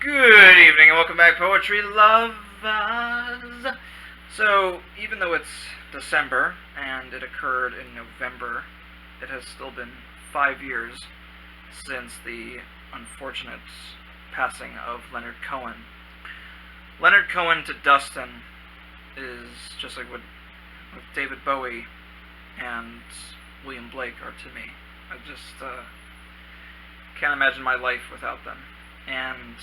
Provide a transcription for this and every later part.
Good evening and welcome back, Poetry Lovers. So, even though it's December and it occurred in November, it has still been 5 years since the unfortunate passing of Leonard Cohen. Leonard Cohen to Dustin is just like what David Bowie and William Blake are to me. I just can't imagine my life without them. And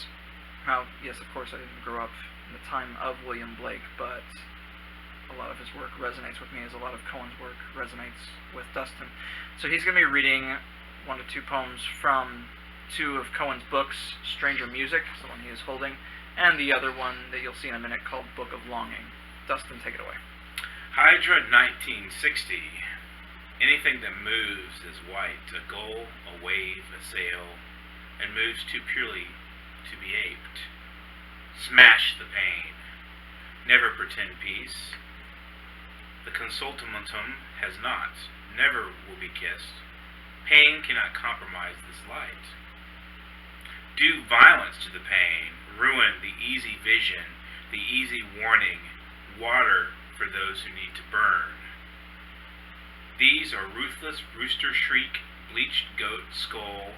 how, yes, of course, I didn't grow up in the time of William Blake, but a lot of his work resonates with me, as a lot of Cohen's work resonates with Dustin. So he's going to be reading 1 to 2 poems from 2 of Cohen's books, Stranger Music, the one he is holding, and the other one that you'll see in a minute called Book of Longing. Dustin, take it away. Hydra 1960. Anything that moves is white, a gull, a wave, a sail, and moves too purely to be aped. Smash the pain. Never pretend peace. The consultamentum has not, never will be kissed. Pain cannot compromise this light. Do violence to the pain, ruin the easy vision, the easy warning, water for those who need to burn. These are ruthless rooster shriek, bleached goat skull.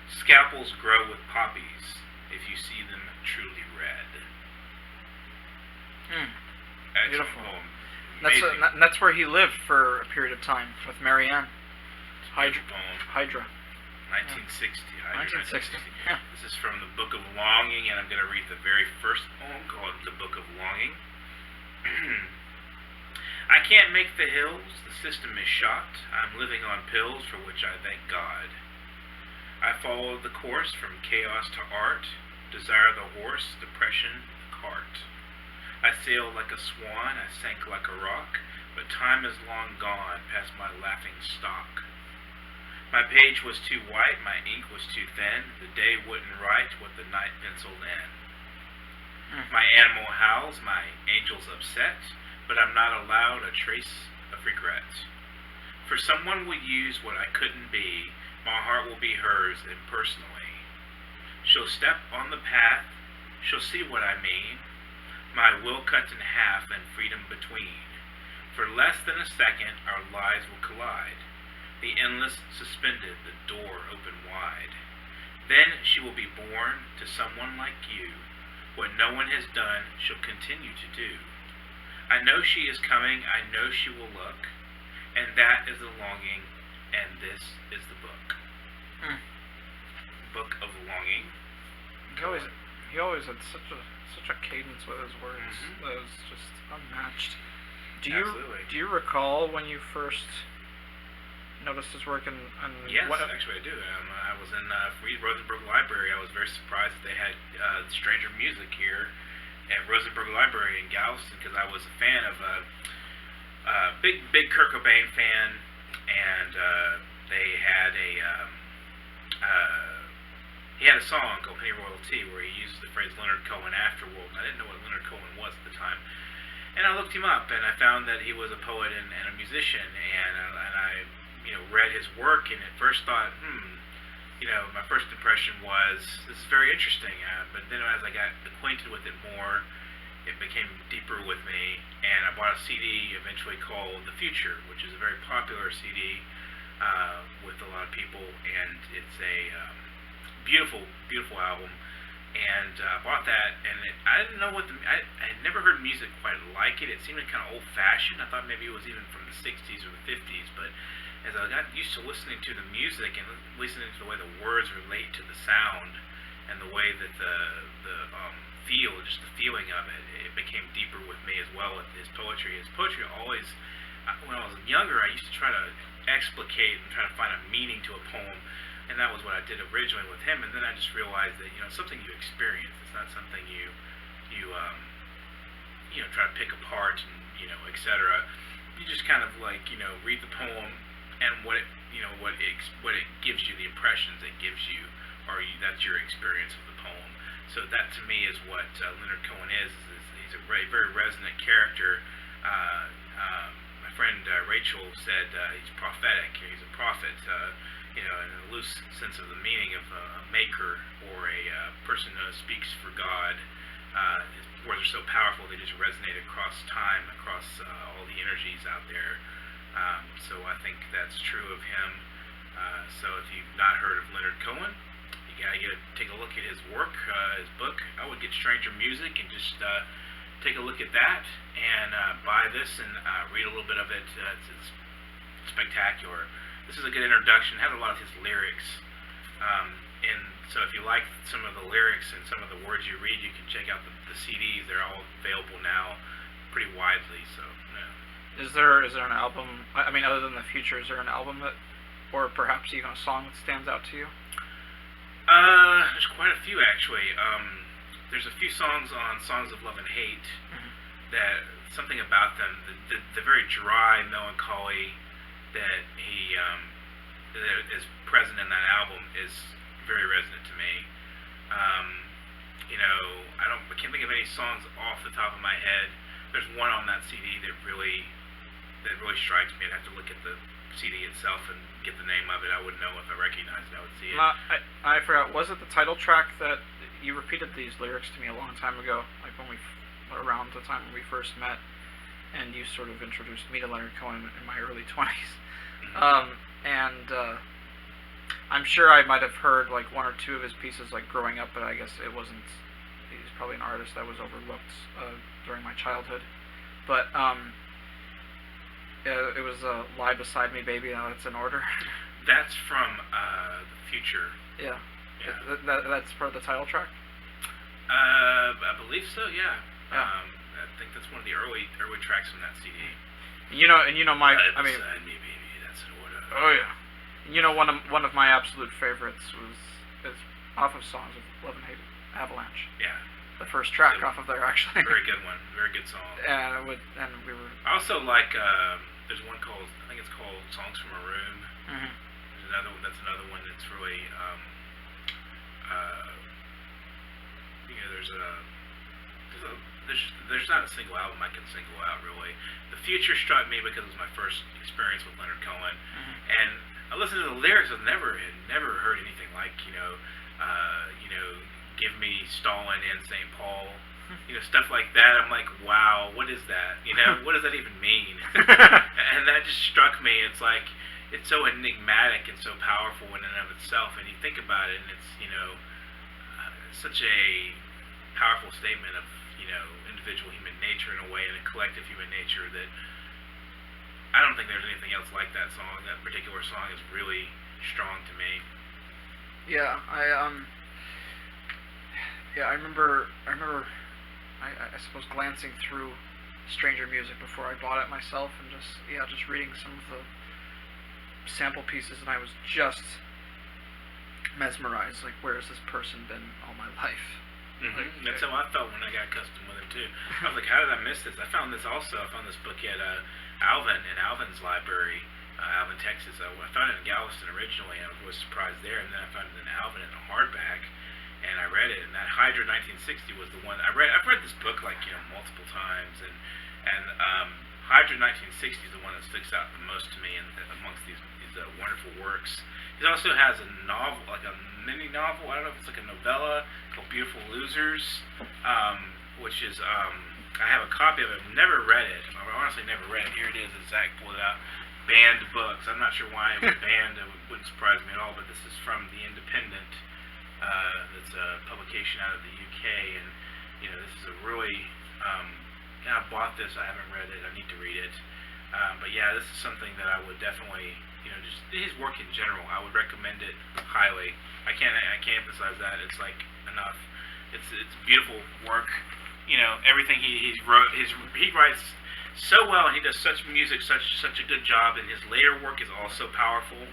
Scalpels grow with poppies if you see them truly red. Beautiful. Poem. That's where he lived for a period of time with Marianne. Hydra. 1960. Hydra 1960. Yeah. This is from the Book of Longing, and I'm going to read the very first poem called The Book of Longing. I can't make the hills, the system is shot. I'm living on pills for which I thank God. I follow the course from chaos to art, desire the horse, depression, the cart. I sailed like a swan, I sank like a rock, but time is long gone past my laughing stock. My page was too white, my ink was too thin, the day wouldn't write what the night penciled in. My animal howls, my angel's upset, but I'm not allowed a trace of regret. For someone will use what I couldn't be, my heart will be hers impersonally. She'll step on the path, she'll see what I mean, my will cut in half and freedom between. For less than a second our lives will collide, the endless suspended, the door open wide. Then she will be born to someone like you, what no one has done she'll continue to do. I know she is coming, I know she will look, and that is the longing, and this is the book. Book of Longing. He always had such a cadence with his words that was just unmatched. Do you recall when you first noticed his work? Yes, actually I do. I was in Rosenberg Library. I was very surprised that they had Stranger Music here at Rosenberg Library in Galveston, because I was a fan of big Kurt Cobain fan, and they had he had a song called Penny Royalty where he used the phrase Leonard Cohen Afterworld, and I didn't know what Leonard Cohen was at the time. And I looked him up, and I found that he was a poet and a musician, and I read his work, and at first thought, my first impression was, this is very interesting, but then as I got acquainted with it more, it became deeper with me, and I bought a CD eventually called The Future, which is a very popular CD with a lot of people, and it's a beautiful album, and I bought that, and I didn't know I had never heard music quite like it. It seemed kind of old-fashioned. I thought maybe it was even from the 60s or the 50s, but as I got used to listening to the music and listening to the way the words relate to the sound and the way that the feeling of it, it became deeper with me as well with his poetry. His poetry always, when I was younger, I used to try to explicate and try to find a meaning to a poem, and that was what I did originally with him. And then I just realized that it's something you experience. It's not something you try to pick apart and etc. You just kind of read the poem, and what it gives you, the impressions it gives you, that's your experience of the poem. So that to me is what Leonard Cohen is he's a very, very resonant character. My friend Rachel said he's prophetic. He's a prophet. In a loose sense of the meaning of a maker or a person person speaks for God. His words are so powerful; they just resonate across time, across all the energies out there. So I think that's true of him. So if you've not heard of Leonard Cohen, you gotta take a look at his work, his book. I would get Stranger Music and just take a look at that and buy this and read a little bit of it. It's spectacular. This is a good introduction. It has a lot of his lyrics. And so if you like some of the lyrics and some of the words you read, you can check out the CDs. They're all available now pretty widely. So, yeah. Is there an album, I mean, other than The Future, is there an album that, or perhaps even a song that stands out to you? There's quite a few, actually. There's a few songs on Songs of Love and Hate that, something about them, the very dry melancholy that that is present in that album is very resonant to me. I can't think of any songs off the top of my head. There's one on that CD that really strikes me. I'd have to look at the CD itself and get the name of it. I wouldn't know if I recognized it. I would see it. I forgot. Was it the title track that you repeated these lyrics to me a long time ago, like around the time when we first met, and you sort of introduced me to Leonard Cohen in my early 20s. I'm sure I might have heard like one or two of his pieces like growing up, but I guess it wasn't. He's probably an artist that was overlooked during my childhood. But it was "Lie Beside Me, Baby." Now that's in order. That's from The Future. Yeah. Yeah. That's part of the title track. I believe so. Yeah. Yeah. I think that's one of the early tracks from that CD. My. Lie I mean. Beside Me, Baby. That's in order. Oh yeah. One of my absolute favorites is off of Songs of Love and Hate, Avalanche. Yeah. The first track off of there, actually. Very good one. Very good song. And we were. I also like. There's one called. I think it's called Songs from a Room. Mm-hmm. That's another one that's really. There's not a single album I can single out really. The Future struck me because it was my first experience with Leonard Cohen, and I listened to the lyrics. I've never heard anything like Give Me Stalin and St. Paul, stuff like that. I'm like, wow, what is that? What does that even mean? And that just struck me. It's like it's so enigmatic and so powerful in and of itself. And you think about it, and it's such a powerful statement of individual human nature in a way, and a collective human nature that I don't think there's anything else like that song. That particular song is really strong to me. Yeah, I remember. I suppose glancing through Stranger Music before I bought it myself, and just reading some of the sample pieces, and I was just mesmerized. Like, where has this person been all my life? Mm-hmm. That's how I felt when I got accustomed with him too. I was like, how did I miss this? I found this book at Alvin's library, Alvin, Texas. I found it in Galveston originally, and I was surprised there, and then I found it in Alvin in a hardback, and I read it. And that Hydra 1960 was the one I read. I've read this book multiple times, and Hydra 1960 is the one that sticks out the most to me amongst these wonderful works. He also has a novel, like a mini novel. I don't know if it's like a novella called Beautiful Losers, which is I have a copy of it. I've never read it. I honestly never read it. Here it is. Zach pulled it out. Banned books. I'm not sure why it was banned. It wouldn't surprise me at all. But this is from The Independent. That's a publication out of the UK, and this is a really. I bought this. I haven't read it. I need to read it. But yeah, this is something that I would definitely. Just his work in general, I would recommend it highly. I can't emphasize that. It's like enough. It's beautiful work. Everything he writes so well, and he does such music, such a good job, and his later work is also powerful.